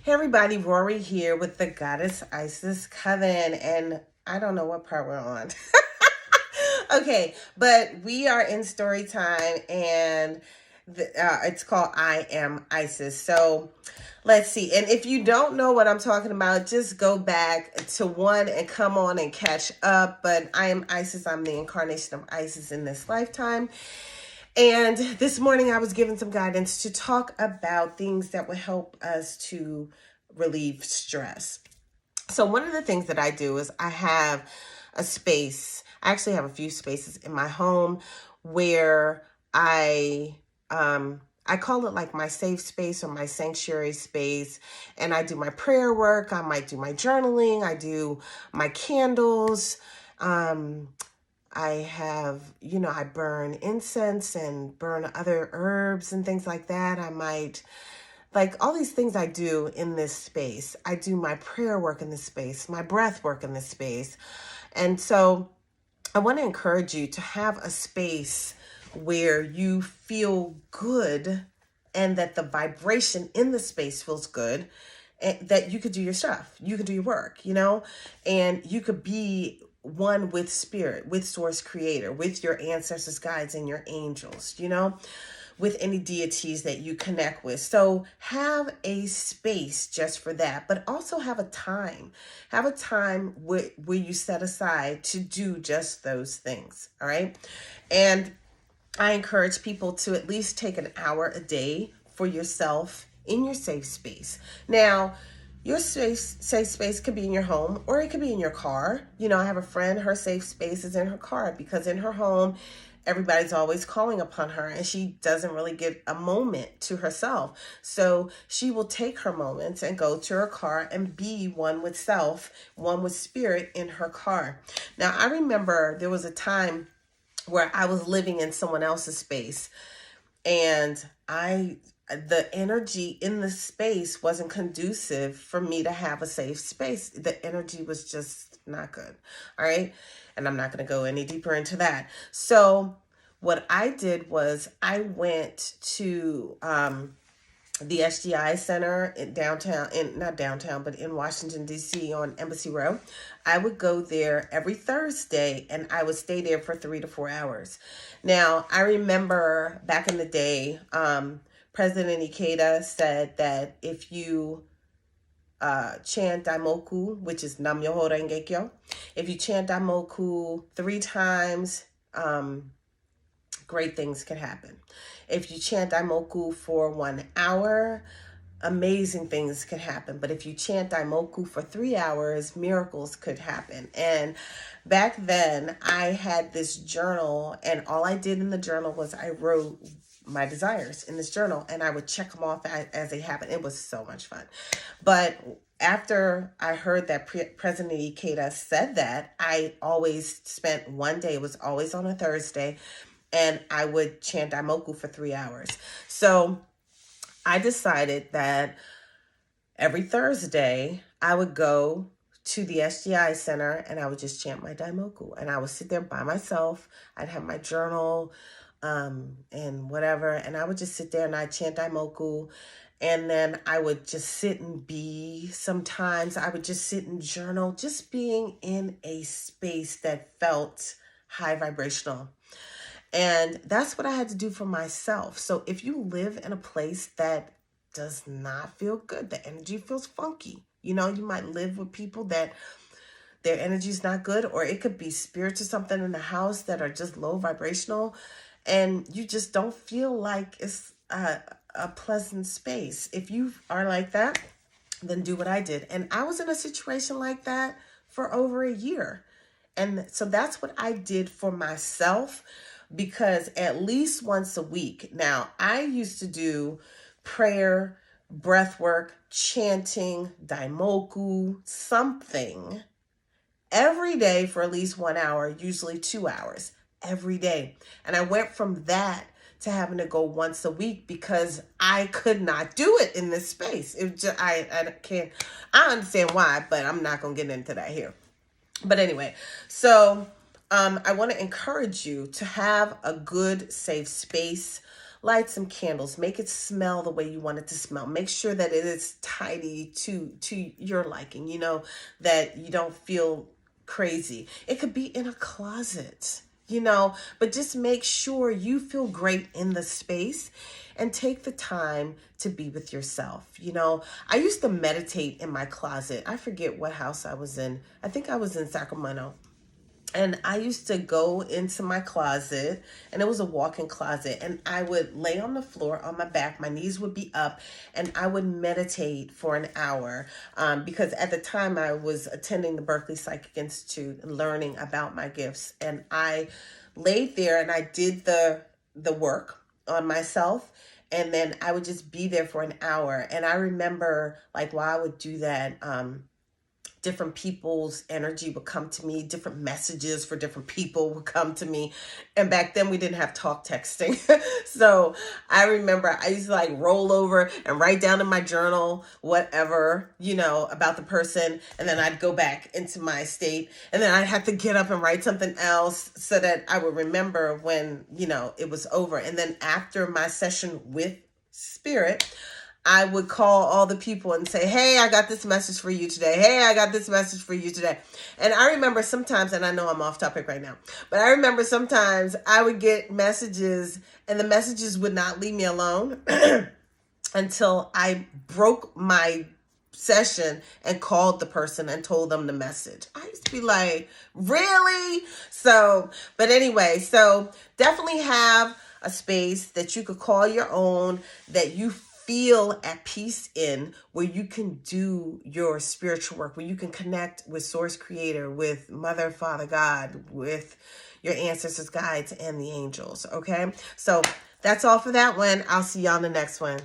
Hey everybody, Rorree here with the Goddess Isis Coven, and I don't know what part we're on. Okay, but we are in story time, and it's called I Am Isis. So let's see. And if you don't know what I'm talking about, just go back to one and come on and catch up. But I am Isis. I'm the incarnation of Isis in this lifetime. And this morning I was given some guidance to talk about things that would help us to relieve stress. So one of the things that I do is I have a space. I actually have a few spaces in my home where I call it like my safe space or my sanctuary space. And I do my prayer work. I might do my journaling. I do my candles. I have, I burn incense and burn other herbs and things like that. I might, like all these things I do in this space. I do my prayer work in this space, my breath work in this space. And so I want to encourage you to have a space where you feel good and that the vibration in the space feels good, and that you could do your stuff, you could do your work, and you could be one with spirit, with source creator, with your ancestors, guides, and your angels, with any deities that you connect with. So have a space just for that, but also have a time. Have a time where you set aside to do just those things, all right? And I encourage people to at least take an hour a day for yourself in your safe space. Now, your safe space could be in your home or it could be in your car. I have a friend, her safe space is in her car because in her home, everybody's always calling upon her and she doesn't really get a moment to herself. So she will take her moments and go to her car and be one with self, one with spirit in her car. Now, I remember there was a time where I was living in someone else's space and the energy in the space wasn't conducive for me to have a safe space. The energy was just not good. All right. And I'm not going to go any deeper into that. So what I did was I went to the SGI Center in downtown, not downtown, but in Washington, D.C. on Embassy Row. I would go there every Thursday and I would stay there for 3 to 4 hours. Now, I remember back in the day, President Ikeda said that if you chant Daimoku, which is Nam Myoho Renge Kyo, if you chant Daimoku 3 times, great things can happen. If you chant Daimoku for 1 hour, amazing things could happen. But if you chant Daimoku for 3 hours, miracles could happen. And back then, I had this journal, and all I did in the journal was I wrote my desires in this journal, and I would check them off as they happen. It was so much fun. But after I heard that President Ikeda said that, I always spent one day, it was always on a Thursday, and I would chant Daimoku for 3 hours. So I decided that every Thursday I would go to the SGI Center and I would just chant my Daimoku. And I would sit there by myself. I'd have my journal and whatever. And I would just sit there and I'd chant Daimoku. And then I would just sit and be. Sometimes I would just sit and journal, just being in a space that felt high vibrational. And that's what I had to do for myself. So if you live in a place that does not feel good, the energy feels funky, you might live with people that their energy is not good, or it could be spirits or something in the house that are just low vibrational, and you just don't feel like it's a pleasant space. If you are like that, then do what I did. And I was in a situation like that for over a year. And so that's what I did for myself, because at least once a week. Now, I used to do prayer, breath work, chanting, Daimoku, something every day for at least 1 hour, usually 2 hours every day. And I went from that to having to go once a week because I could not do it in this space. I can't, I understand why, but I'm not going to get into that here. But anyway, so I want to encourage you to have a good, safe space. light some candles, make it smell the way you want it to smell. Make sure that it is tidy to your liking, you know, that you don't feel crazy. It could be in a closet, you know, but just make sure you feel great in the space and take the time to be with yourself. You know, I used to meditate in my closet. I forget what house I was in. I think I was in Sacramento. And I used to go into my closet, and it was a walk-in closet, and I would lay on the floor on my back, my knees would be up, and I would meditate for an hour, because at the time I was attending the Berkeley Psychic Institute and learning about my gifts. And I laid there and I did the work on myself, and then I would just be there for an hour. And I remember, like, while I would do that, different people's energy would come to me, different messages for different people would come to me. And back then we didn't have talk texting. So I remember I used to like roll over and write down in my journal, whatever, you know, about the person. And then I'd go back into my state, and then I'd have to get up and write something else so that I would remember when, you know, it was over. And then after my session with spirit, I would call all the people and say, hey, I got this message for you today. Hey, I got this message for you today. And I remember sometimes, and I know I'm off topic right now, but I remember sometimes I would get messages and the messages would not leave me alone until I broke my session and called the person and told them the message. I used to be like, really? So, but anyway, so definitely have a space that you could call your own, that you feel at peace in, where you can do your spiritual work, where you can connect with Source Creator, with Mother, Father, God, with your ancestors, guides, and the angels. Okay, so that's all for that one. I'll see y'all in the next one.